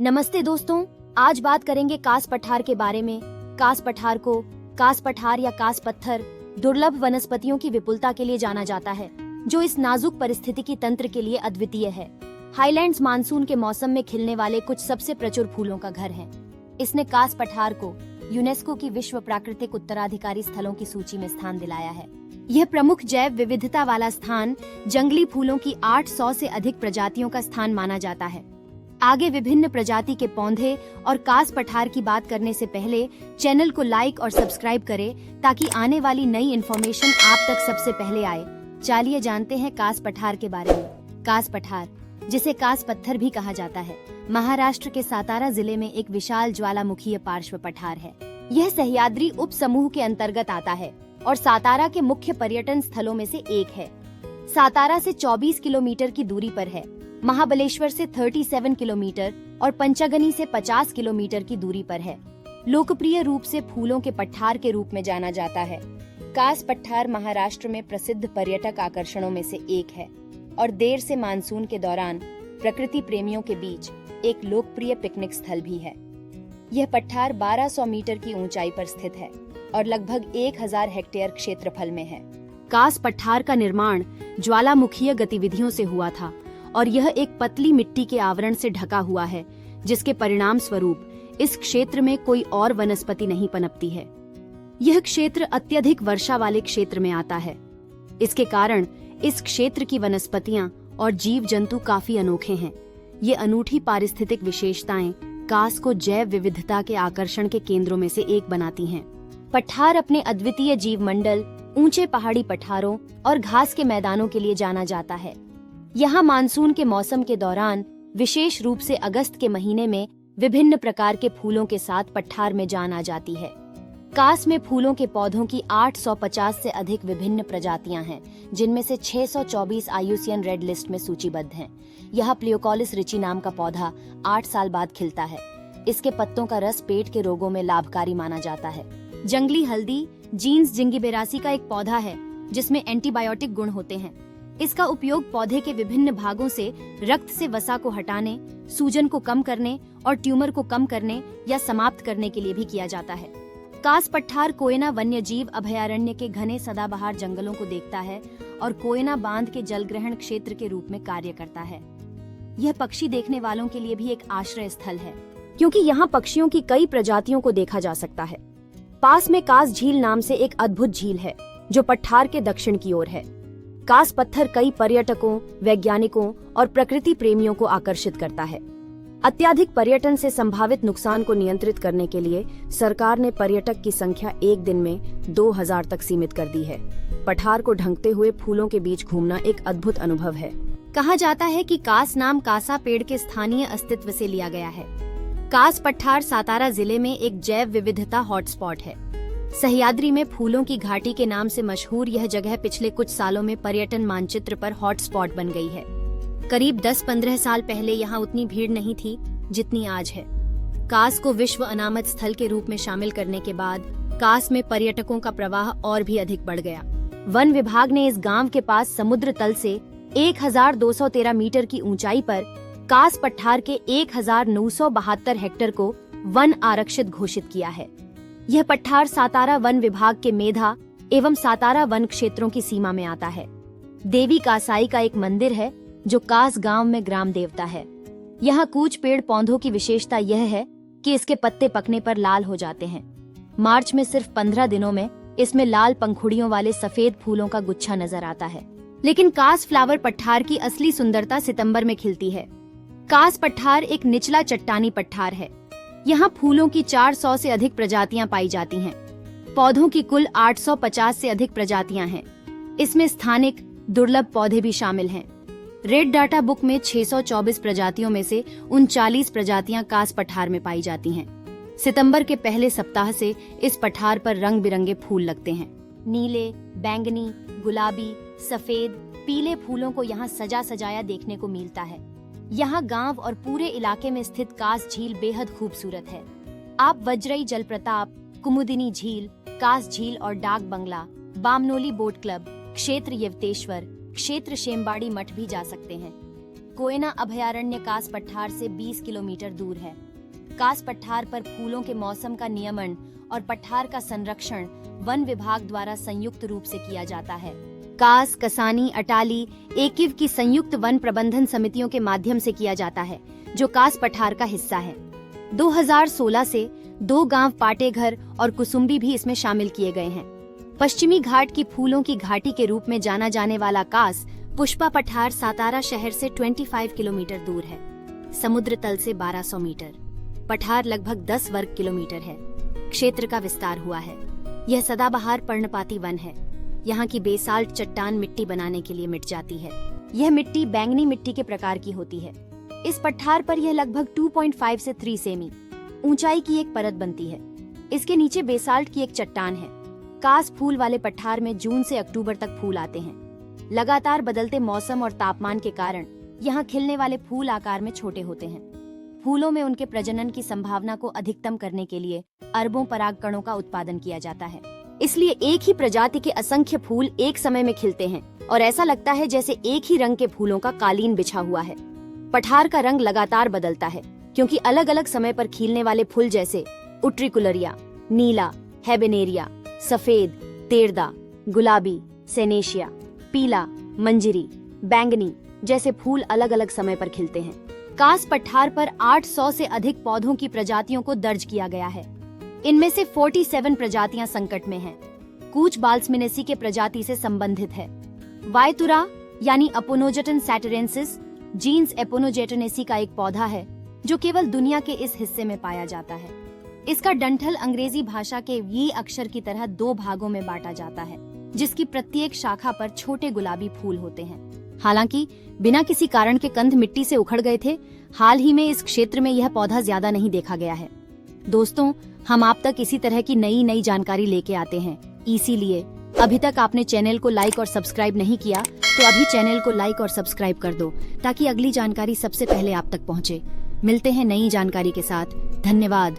नमस्ते दोस्तों, आज बात करेंगे कास पठार के बारे में। कास पठार को कास पठार या कास पत्थर दुर्लभ वनस्पतियों की विपुलता के लिए जाना जाता है, जो इस नाजुक परिस्थितिकी तंत्र के लिए अद्वितीय है। हाईलैंड्स मानसून के मौसम में खिलने वाले कुछ सबसे प्रचुर फूलों का घर है। इसने कास पठार को यूनेस्को की विश्व प्राकृतिक उत्तराधिकारी स्थलों की सूची में स्थान दिलाया है। यह प्रमुख जैव विविधता वाला स्थान जंगली फूलों की 800 से अधिक प्रजातियों का स्थान माना जाता है। आगे विभिन्न प्रजाति के पौधे और कास पठार की बात करने से पहले चैनल को लाइक और सब्सक्राइब करें ताकि आने वाली नई इन्फॉर्मेशन आप तक सबसे पहले आए। चलिए जानते हैं कास पठार के बारे में। कास पठार, जिसे कास पत्थर भी कहा जाता है, महाराष्ट्र के सातारा जिले में एक विशाल ज्वालामुखीय पार्श्व पठार है। यह सह्याद्री उप समूह के अंतर्गत आता है और सातारा के मुख्य पर्यटन स्थलों में से एक है। सातारा से 24 किलोमीटर की दूरी पर है, महाबलेश्वर से 37 किलोमीटर और पंचगनी से 50 किलोमीटर की दूरी पर है। लोकप्रिय रूप से फूलों के पठार के रूप में जाना जाता है। कास पठार महाराष्ट्र में प्रसिद्ध पर्यटक आकर्षणों में से एक है और देर से मानसून के दौरान प्रकृति प्रेमियों के बीच एक लोकप्रिय पिकनिक स्थल भी है। यह पठार 1200 मीटर की ऊंचाई पर स्थित है और लगभग 1000 हेक्टेयर क्षेत्रफल में है। कास पठार का निर्माण ज्वालामुखीय गतिविधियों से हुआ था और यह एक पतली मिट्टी के आवरण से ढका हुआ है, जिसके परिणाम स्वरूप इस क्षेत्र में कोई और वनस्पति नहीं पनपती है। यह क्षेत्र अत्यधिक वर्षा वाले क्षेत्र में आता है। इसके कारण इस क्षेत्र की वनस्पतियां और जीव जंतु काफी अनोखे हैं। ये अनूठी पारिस्थितिक विशेषताएं कास को जैव विविधता के आकर्षण के केंद्रों में से एक बनाती हैं। पठार अपने अद्वितीय जीव मंडल, ऊंचे पहाड़ी पठारों और घास के मैदानों के लिए जाना जाता है। यहाँ मानसून के मौसम के दौरान, विशेष रूप से अगस्त के महीने में, विभिन्न प्रकार के फूलों के साथ पठार में जान आ जाती है। कास में फूलों के पौधों की 850 से अधिक विभिन्न प्रजातियां हैं, जिनमें से 624 IUCN रेड लिस्ट में सूचीबद्ध हैं। यह प्लियोकोलिस रिची नाम का पौधा 8 साल बाद खिलता है। इसके पत्तों का रस पेट के रोगों में लाभकारी माना जाता है। जंगली हल्दी जीन्स जिंगिबेरासी का एक पौधा है, जिसमें एंटीबायोटिक गुण होते हैं। इसका उपयोग पौधे के विभिन्न भागों से रक्त से वसा को हटाने, सूजन को कम करने और ट्यूमर को कम करने या समाप्त करने के लिए भी किया जाता है। कास पठार कोयना वन्यजीव अभयारण्य के घने सदाबहार जंगलों को देखता है और कोयना बांध के जलग्रहण क्षेत्र के रूप में कार्य करता है। यह पक्षी देखने वालों के लिए भी एक आश्रय स्थल है, क्योंकि यहाँ पक्षियों की कई प्रजातियों को देखा जा सकता है। पास में कास झील नाम से एक अद्भुत झील है, जो पठार के दक्षिण की ओर है। कास पत्थर कई पर्यटकों, वैज्ञानिकों और प्रकृति प्रेमियों को आकर्षित करता है। अत्यधिक पर्यटन से संभावित नुकसान को नियंत्रित करने के लिए सरकार ने पर्यटक की संख्या एक दिन में 2000 तक सीमित कर दी है। पठार को ढंकते हुए फूलों के बीच घूमना एक अद्भुत अनुभव है। कहा जाता है कि कास नाम कासा पेड़ के स्थानीय अस्तित्व से लिया गया है। कास पठार सातारा जिले में एक जैव विविधता हॉटस्पॉट है। सह्याद्री में फूलों की घाटी के नाम से मशहूर यह जगह पिछले कुछ सालों में पर्यटन मानचित्र पर हॉटस्पॉट बन गई है। करीब 10-15 साल पहले यहाँ उतनी भीड़ नहीं थी जितनी आज है। कास को विश्व अनामत स्थल के रूप में शामिल करने के बाद कास में पर्यटकों का प्रवाह और भी अधिक बढ़ गया। वन विभाग ने इस गांव के पास समुद्र तल से 1213 मीटर की ऊंचाई पर कास पठार के 1972 हेक्टेयर को वन आरक्षित घोषित किया है। यह पठार सातारा वन विभाग के मेधा एवं सातारा वन क्षेत्रों की सीमा में आता है। देवी कासाई का एक मंदिर है, जो कास गांव में ग्राम देवता है। यहाँ कूच पेड़ पौधों की विशेषता यह है कि इसके पत्ते पकने पर लाल हो जाते हैं। मार्च में सिर्फ 15 दिनों में इसमें लाल पंखुड़ियों वाले सफेद फूलों का गुच्छा नजर आता है। लेकिन कास फ्लावर पठार की असली सुंदरता सितंबर में खिलती है। कास पठार एक निचला चट्टानी पठार है। यहाँ फूलों की 400 से अधिक प्रजातियां पाई जाती हैं। पौधों की कुल 850 से अधिक प्रजातियां हैं। इसमें स्थानिक दुर्लभ पौधे भी शामिल हैं। रेड डाटा बुक में 624 प्रजातियों में से 39 प्रजातियां कास पठार में पाई जाती हैं। सितंबर के पहले सप्ताह से इस पठार पर रंग बिरंगे फूल लगते हैं। नीले, बैंगनी, गुलाबी, सफेद, पीले फूलों को यहाँ सजा सजाया देखने को मिलता है। यहाँ गांव और पूरे इलाके में स्थित कास झील बेहद खूबसूरत है। आप वज्रई जलप्रताप, कुमुदिनी झील, कास झील और डाक बंगला, बामनोली बोट क्लब, क्षेत्र यवतेश्वर, क्षेत्र शेमबाड़ी मठ भी जा सकते हैं। कोयना अभयारण्य कास पठार से 20 किलोमीटर दूर है। कास पठार पर फूलों के मौसम का नियमन और पठार का संरक्षण वन विभाग द्वारा संयुक्त रूप से किया जाता है। कास, कसानी, अटाली, एकिव की संयुक्त वन प्रबंधन समितियों के माध्यम से किया जाता है, जो कास पठार का हिस्सा है। 2016 से 2 गांव पाटेघर और कुसुम्बी भी इसमें शामिल किए गए हैं। पश्चिमी घाट की फूलों की घाटी के रूप में जाना जाने वाला कास पुष्पा पठार सातारा शहर से 25 किलोमीटर दूर है। समुद्र तल से 1200 मीटर। पठार लगभग 10 वर्ग किलोमीटर है। क्षेत्र का विस्तार हुआ है। यह सदाबहार पर्णपाती वन है। यहाँ की बेसाल्ट चट्टान मिट्टी बनाने के लिए मिट जाती है। यह मिट्टी बैंगनी मिट्टी के प्रकार की होती है। इस पठार पर यह लगभग 2.5 से 3 सेमी ऊंचाई की एक परत बनती है। इसके नीचे बेसाल्ट की एक चट्टान है। कास फूल वाले पठार में जून से अक्टूबर तक फूल आते हैं। लगातार बदलते मौसम और तापमान के कारण यहाँ खिलने वाले फूल आकार में छोटे होते हैं। फूलों में उनके प्रजनन की संभावना को अधिकतम करने के लिए अरबों परागकणों का उत्पादन किया जाता है। इसलिए एक ही प्रजाति के असंख्य फूल एक समय में खिलते हैं और ऐसा लगता है जैसे एक ही रंग के फूलों का कालीन बिछा हुआ है। पठार का रंग लगातार बदलता है क्योंकि अलग अलग समय पर खिलने वाले फूल जैसे उट्रिकुलरिया, नीला, हेबेनेरिया, सफेद, तेरदा, गुलाबी, सेनेशिया, पीला, मंजरी, बैंगनी जैसे फूल अलग अलग समय पर खिलते हैं। कास पठार पर 800 से अधिक पौधों की प्रजातियों को दर्ज किया गया है। इनमें से 47 प्रजातियां संकट में हैं। कूच बाल्समिनेसी के प्रजाति से संबंधित है। वायतुरा यानी अपोनोजेटन सैटरेंसिस जीन्स एपोनोजेटनेसी का एक पौधा है जो केवल दुनिया के इस हिस्से में पाया जाता है। इसका डंठल अंग्रेजी भाषा के वी अक्षर की तरह 2 भागों में बांटा जाता है, जिसकी प्रत्येक शाखा पर छोटे गुलाबी फूल होते हैं। हालांकि बिना किसी कारण के कंद मिट्टी से उखड़ गए थे। हाल ही में इस क्षेत्र में यह पौधा ज्यादा नहीं देखा गया है। दोस्तों, हम आप तक इसी तरह की नई जानकारी लेके आते हैं। इसीलिए अभी तक आपने चैनल को लाइक और सब्सक्राइब नहीं किया तो अभी चैनल को लाइक और सब्सक्राइब कर दो, ताकि अगली जानकारी सबसे पहले आप तक पहुंचे। मिलते हैं नई जानकारी के साथ। धन्यवाद।